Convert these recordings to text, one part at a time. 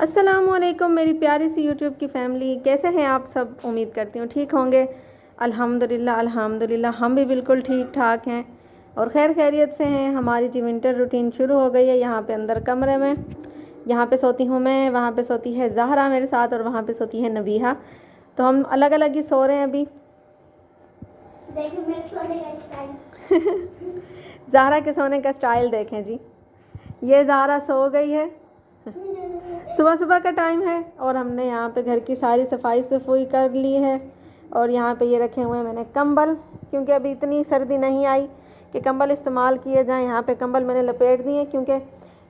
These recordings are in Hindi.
अस्सलामुअलैकुम मेरी प्यारी सी यूट्यूब की फ़ैमिली, कैसे हैं आप सब। उम्मीद करती हूँ ठीक होंगे। अल्हम्दुलिल्लाह अल्हम्दुलिल्लाह हम भी बिल्कुल ठीक ठाक हैं और खैर खैरियत से हैं। हमारी जी विंटर रूटीन शुरू हो गई है यहाँ पे अंदर कमरे में। यहाँ पे सोती हूँ मैं, वहाँ पे सोती है ज़हरा मेरे साथ और वहाँ पे सोती है नबीहा। तो हम अलग अलग ही सो रहे हैं अभी। देखो मेरे सोने का स्टाइल। ज़हरा के सोने का स्टाइल देखें जी। ये ज़हरा सो गई है, सुबह सुबह का टाइम है और हमने यहाँ पे घर की सारी सफाई सफाई कर ली है। और यहाँ पे ये रखे हुए हैं मैंने कंबल, क्योंकि अभी इतनी सर्दी नहीं आई कि कंबल इस्तेमाल किए जाएं। यहाँ पे कंबल मैंने लपेट दिए क्योंकि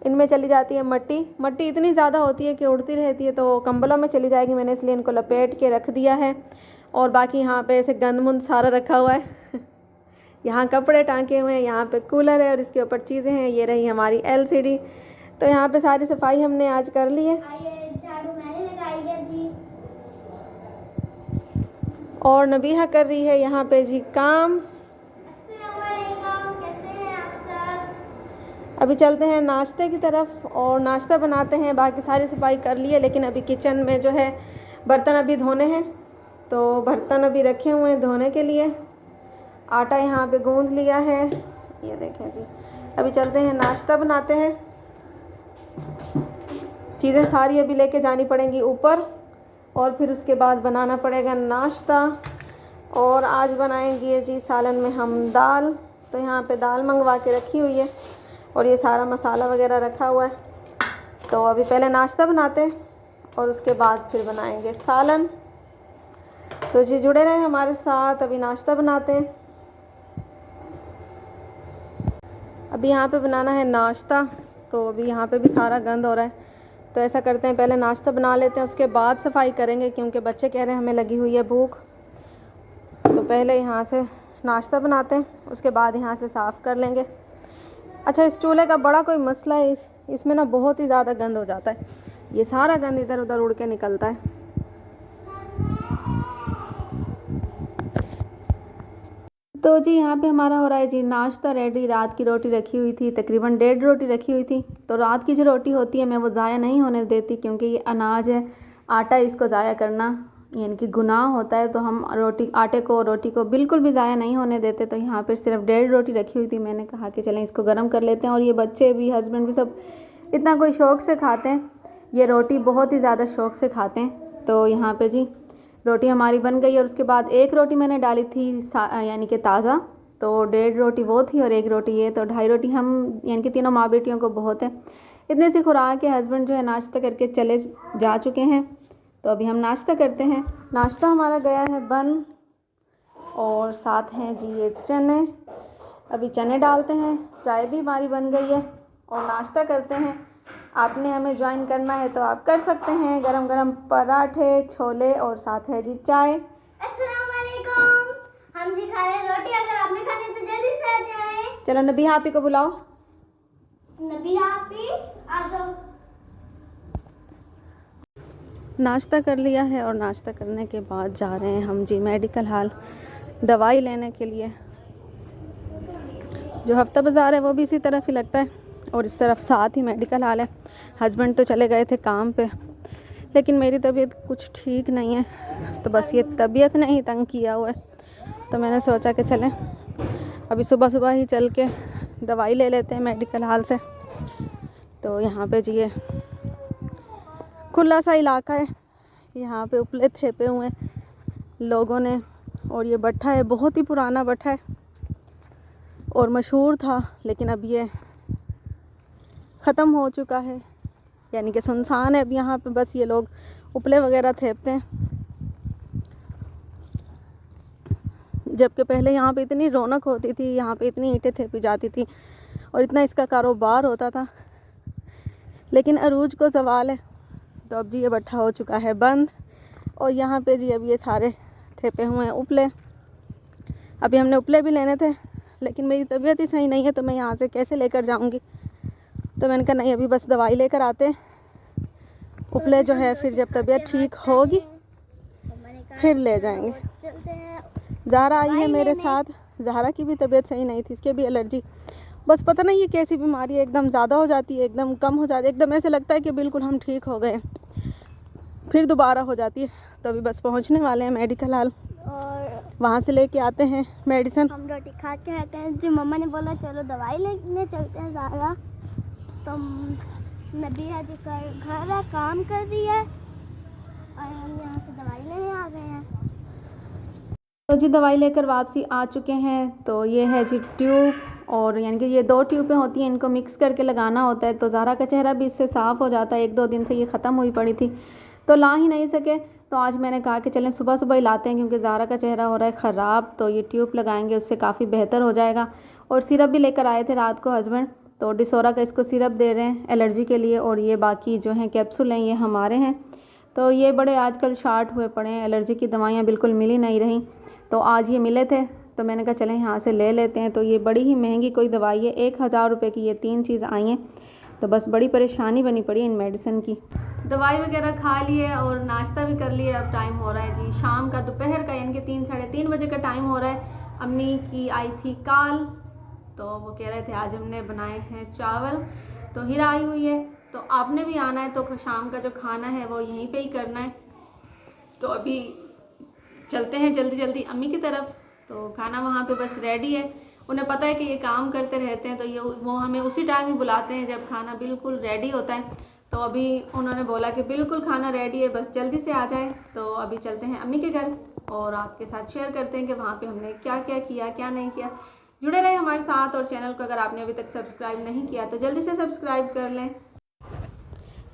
इनमें चली जाती है मट्टी। मट्टी इतनी ज़्यादा होती है कि उड़ती रहती है तो कंबलों में चली जाएगी, मैंने इसलिए इनको लपेट के रख दिया है। और बाकी यहाँ पे ऐसे गंद मुंद सारा रखा हुआ है। यहाँ कपड़े टांके हुए हैं, यहाँ पे कूलर है और इसके ऊपर चीज़ें हैं। ये रही हमारी LCD। तो यहाँ पे सारी सफाई हमने आज कर ली है झाड़ू मैंने लगाई है जी। और नबीहा कर रही है यहाँ पे जी काम। अस्सलामुअलैकुम, कैसे हैं आप सब। अभी चलते हैं नाश्ते की तरफ और नाश्ता बनाते हैं। बाकी सारी सफाई कर ली है लेकिन अभी किचन में जो है बर्तन अभी धोने हैं, तो बर्तन अभी रखे हुए हैं धोने के लिए। आटा यहाँ पे गूंद लिया है, ये देखें जी। अभी चलते हैं नाश्ता बनाते हैं। चीज़ें सारी अभी लेके जानी पड़ेंगी ऊपर और फिर उसके बाद बनाना पड़ेगा नाश्ता। और आज बनाएंगे जी सालन में हम दाल। तो यहाँ पे दाल मंगवा के रखी हुई है और ये सारा मसाला वगैरह रखा हुआ है। तो अभी पहले नाश्ता बनाते हैं और उसके बाद फिर बनाएंगे सालन। तो जी जुड़े रहे हमारे साथ, अभी नाश्ता बनाते हैं। अभी यहाँ पे बनाना है नाश्ता, तो अभी यहाँ पे भी सारा गंद हो रहा है। तो ऐसा करते हैं पहले नाश्ता बना लेते हैं, उसके बाद सफाई करेंगे क्योंकि बच्चे कह रहे हैं हमें लगी हुई है भूख। तो पहले यहाँ से नाश्ता बनाते हैं, उसके बाद यहाँ से साफ़ कर लेंगे। अच्छा, इस चूल्हे का बड़ा कोई मसला है, इसमें ना बहुत ही ज़्यादा गंद हो जाता है। ये सारा गंद इधर उधर उड़ के निकलता है। तो जी यहाँ पे हमारा हो रहा है जी नाश्ता रेडी। रात की रोटी रखी हुई थी, तकरीबन 1.5 रोटी रखी हुई थी। तो रात की जो रोटी होती है मैं वो ज़ाया नहीं होने देती क्योंकि ये अनाज है, आटा, इसको ज़ाया करना यानी कि गुनाह होता है। तो हम आटे को रोटी को बिल्कुल भी ज़ाया नहीं होने देते। तो यहाँ पर सिर्फ 1.5 रोटी रखी हुई थी। मैंने कहा कि चलें इसको गर्म कर लेते हैं। और ये बच्चे भी, हस्बैंड भी, सब इतना कोई शौक़ से खाते हैं, ये रोटी बहुत ही ज़्यादा शौक़ से खाते हैं। तो यहाँ पर जी रोटी हमारी बन गई और उसके बाद एक रोटी मैंने डाली थी यानी कि ताज़ा। तो 1.5 रोटी वो थी और 1 रोटी ये, तो 2.5 रोटी हम यानी कि तीनों माँ बेटियों को बहुत है। इतने सी खुराक के हस्बैंड जो है नाश्ता करके चले जा चुके हैं। तो अभी हम नाश्ता करते हैं। नाश्ता हमारा गया है बन और साथ हैं जी ये चने। अभी चने डालते हैं। चाय भी हमारी बन गई है और नाश्ता करते हैं। आपने हमें ज्वाइन करना है तो आप कर सकते हैं। गरम गरम पराठे, छोले और साथ है जी चाय। अस्सलामुअलैकुम, हम जी खा रहे हैं रोटी। अगर आपने खानी है तो जल्दी से आ जाएं। चलो नबी आपी को बुलाओ। नबी आपी आ जाओ। नाश्ता कर लिया है और नाश्ता करने के बाद जा रहे हैं हम जी मेडिकल हॉल दवाई लेने के लिए। जो हफ्ता बाज़ार है वो भी इसी तरफ ही लगता है और इस तरफ साथ ही मेडिकल हॉल है। हस्बैंड तो चले गए थे काम पे, लेकिन मेरी तबीयत कुछ ठीक नहीं है। तो बस ये तबीयत ने ही तंग किया हुआ है। तो मैंने सोचा कि चलें अभी सुबह सुबह ही चल के दवाई ले लेते हैं मेडिकल हॉल से। तो यहाँ पे जी ये खुला सा इलाका है, यहाँ पे उपले थेपे हुए लोगों ने। और ये भट्ठा है, बहुत ही पुराना भट्ठा है और मशहूर था, लेकिन अब ये ख़त्म हो चुका है यानी कि सुनसान है। अब यहाँ पे बस ये लोग उपले वगैरह थेपते हैं, जबकि पहले यहाँ पे इतनी रौनक होती थी, यहाँ पे इतनी ईंटें थेपी जाती थी और इतना इसका कारोबार होता था। लेकिन अरूज को ज़वाल है, तो अब जी ये भट्ठा हो चुका है बंद। और यहाँ पे जी अब ये सारे थेपे हुए हैं उपले। अभी हमने उपले भी लेने थे लेकिन मेरी तबीयत ही सही नहीं है, तो मैं यहाँ से कैसे लेकर जाऊँगी। तो मैंने कहा नहीं, अभी बस दवाई लेकर आते हैं। उपले जो है फिर जब तबीयत ठीक होगी फिर ले जाएंगे। ज़हरा आई है मेरे साथ। ज़हरा की भी तबीयत सही नहीं थी, इसके भी एलर्जी। बस पता नहीं ये कैसी बीमारी है, एकदम ज़्यादा हो जाती है, एकदम कम हो जाती है, एकदम ऐसे लगता है कि बिल्कुल हम ठीक हो गए। फिर दोबारा हो जाती है। तो अभी बस पहुंचने वाले हैं मेडिकल हॉल, और वहाँ से लेके आते हैं मेडिसिन। हम रोटी खा के आते हैं। जो मम्मा ने बोला चलो दवाई लेने चलते हैं ज़ारा, तो नबी आज घर है, काम कर रही है और हम यहाँ से दवाई लेने आ गए हैं। तो जी दवाई लेकर वापसी आ चुके हैं। तो ये है जी ट्यूब, और यानी कि ये 2 ट्यूबें होती हैं, इनको मिक्स करके लगाना होता है। तो ज़ारा का चेहरा भी इससे साफ़ हो जाता है। 1-2 दिन से ये ख़त्म हुई पड़ी थी तो ला ही नहीं सके। तो आज मैंने कहा कि चलें सुबह सुबह ही लाते हैं, क्योंकि ज़ारा का चेहरा हो रहा है ख़राब। तो ये ट्यूब लगाएंगे, उससे काफ़ी बेहतर हो जाएगा। और सिरप भी लेकर आए थे रात को हस्बैंड, तो डिसोरा का इसको सिरप दे रहे हैं एलर्जी के लिए। और ये बाकी जो हैं कैप्सूल हैं ये हमारे हैं। तो ये बड़े आजकल शार्ट हुए पड़े हैं, एलर्जी की दवाइयाँ बिल्कुल मिल ही नहीं रही। तो आज ये मिले थे तो मैंने कहा चलें यहाँ से ले लेते हैं। तो ये बड़ी ही महंगी कोई दवाई है, 1000 रुपये की ये 3 चीज़ आई हैं। तो बस बड़ी परेशानी बनी पड़ी है इन मेडिसिन की। दवाई वगैरह खा लिए और नाश्ता भी कर लिए। अब टाइम हो रहा है जी शाम का, दोपहर का, यानी कि 3-3:30 बजे का टाइम हो रहा है। अम्मी की आई थी कॉल, तो वो कह रहे थे आज हमने बनाए हैं चावल। तो हीरा आई हुई है, तो आपने भी आना है, तो शाम का जो खाना है वो यहीं पे ही करना है। तो अभी चलते हैं जल्दी जल्दी अम्मी की तरफ। तो खाना वहाँ पे बस रेडी है। उन्हें पता है कि ये काम करते रहते हैं, तो ये वो हमें उसी टाइम ही बुलाते हैं जब खाना बिल्कुल रेडी होता है। तो अभी उन्होंने बोला कि बिल्कुल खाना रेडी है, बस जल्दी से आ जाए। तो अभी चलते हैं अम्मी के घर और आपके साथ शेयर करते हैं कि वहाँ पे हमने क्या क्या किया, क्या नहीं किया। जुड़े रहे हमारे साथ, और चैनल को अगर आपने अभी तक सब्सक्राइब नहीं किया तो जल्दी से सब्सक्राइब कर लें।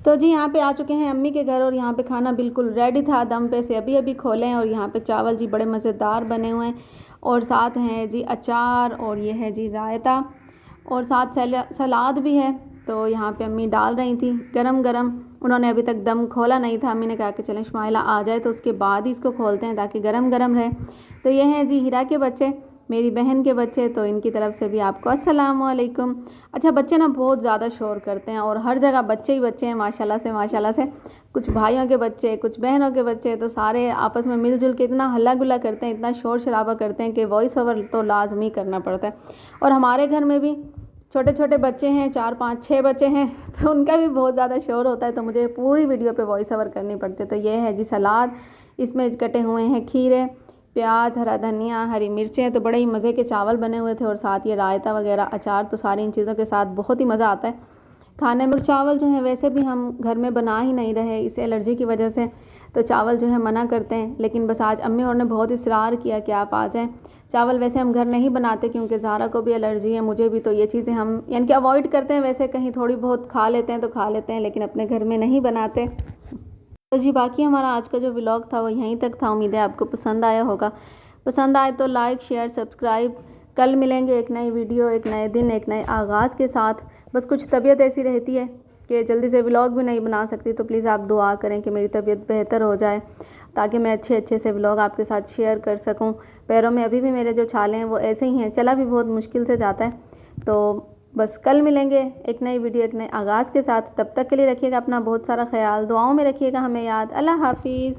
तो जी यहाँ पे आ चुके हैं अम्मी के घर, और यहाँ पे खाना बिल्कुल रेडी था, दम पे से अभी अभी खोले हैं। और यहाँ पे चावल जी बड़े मज़ेदार बने हुए हैं, और साथ हैं जी अचार, और ये है जी रायता, और साथ सलाद भी है। तो यहाँ पे अम्मी डाल रही थी गरम गरम। उन्होंने अभी तक दम खोला नहीं था। अम्मी ने कहा कि चलें शुमाइला आ जाए तो उसके बाद ही इसको खोलते हैं ताकि गरम गरम रहे। तो ये हैं जी हीरा के बच्चे, मेरी बहन के बच्चे। तो इनकी तरफ से भी आपको अस्सलाम वालेकुम। अच्छा, बच्चे ना बहुत ज़्यादा शोर करते हैं, और हर जगह बच्चे ही बच्चे हैं माशाल्लाह से माशाल्लाह से। कुछ भाइयों के बच्चे, कुछ बहनों के बच्चे, तो सारे आपस में मिलजुल के इतना हल्ला गुल्ला करते हैं, इतना शोर शराबा करते हैं कि वॉइस ओवर तो लाजमी करना पड़ता है। और हमारे घर में भी छोटे छोटे बच्चे हैं, 4-5-6 बच्चे हैं, तो उनका भी बहुत ज़्यादा शोर होता है, तो मुझे पूरी वीडियो पे वॉइस ओवर करनी पड़ती है। तो ये है जी सलाद, इसमें कटे हुए हैं खीरे, प्याज, हरा धनिया, हरी मिर्चें। तो बड़े ही मज़े के चावल बने हुए थे, और साथ ये रायता वगैरह, अचार। तो सारी इन चीज़ों के साथ बहुत ही मज़ा आता है खाने में। चावल जो है वैसे भी हम घर में बना ही नहीं रहे इस एलर्जी की वजह से, तो चावल जो है मना करते हैं। लेकिन बस आज अम्मी और ने बहुत इसरार किया कि आप आ जाएं। चावल वैसे हम घर नहीं बनाते क्योंकि ज़ारा को भी एलर्जी है, मुझे भी, तो ये चीज़ें हम यानी कि अवॉइड करते हैं। वैसे कहीं थोड़ी बहुत खा लेते हैं तो खा लेते हैं, लेकिन अपने घर में नहीं बनाते। तो जी बाकी हमारा आज का जो व्लॉग था वो यहीं तक था। उम्मीद है आपको पसंद आया होगा। पसंद आए तो लाइक, शेयर, सब्सक्राइब। कल मिलेंगे एक नई वीडियो, एक नए दिन, एक नए आगाज़ के साथ। बस कुछ तबीयत ऐसी रहती है कि जल्दी से व्लॉग भी नहीं बना सकती, तो प्लीज़ आप दुआ करें कि मेरी तबीयत बेहतर हो जाए ताकि मैं अच्छे अच्छे से व्लॉग आपके साथ शेयर कर सकूं। पैरों में अभी भी मेरे जो छाले हैं वो ऐसे ही हैं, चला भी बहुत मुश्किल से जाता है। तो बस कल मिलेंगे एक नई वीडियो, एक नए आगाज़ के साथ। तब तक के लिए रखिएगा अपना बहुत सारा ख्याल, दुआओं में रखिएगा हमें याद। अल्लाह हाफिज़।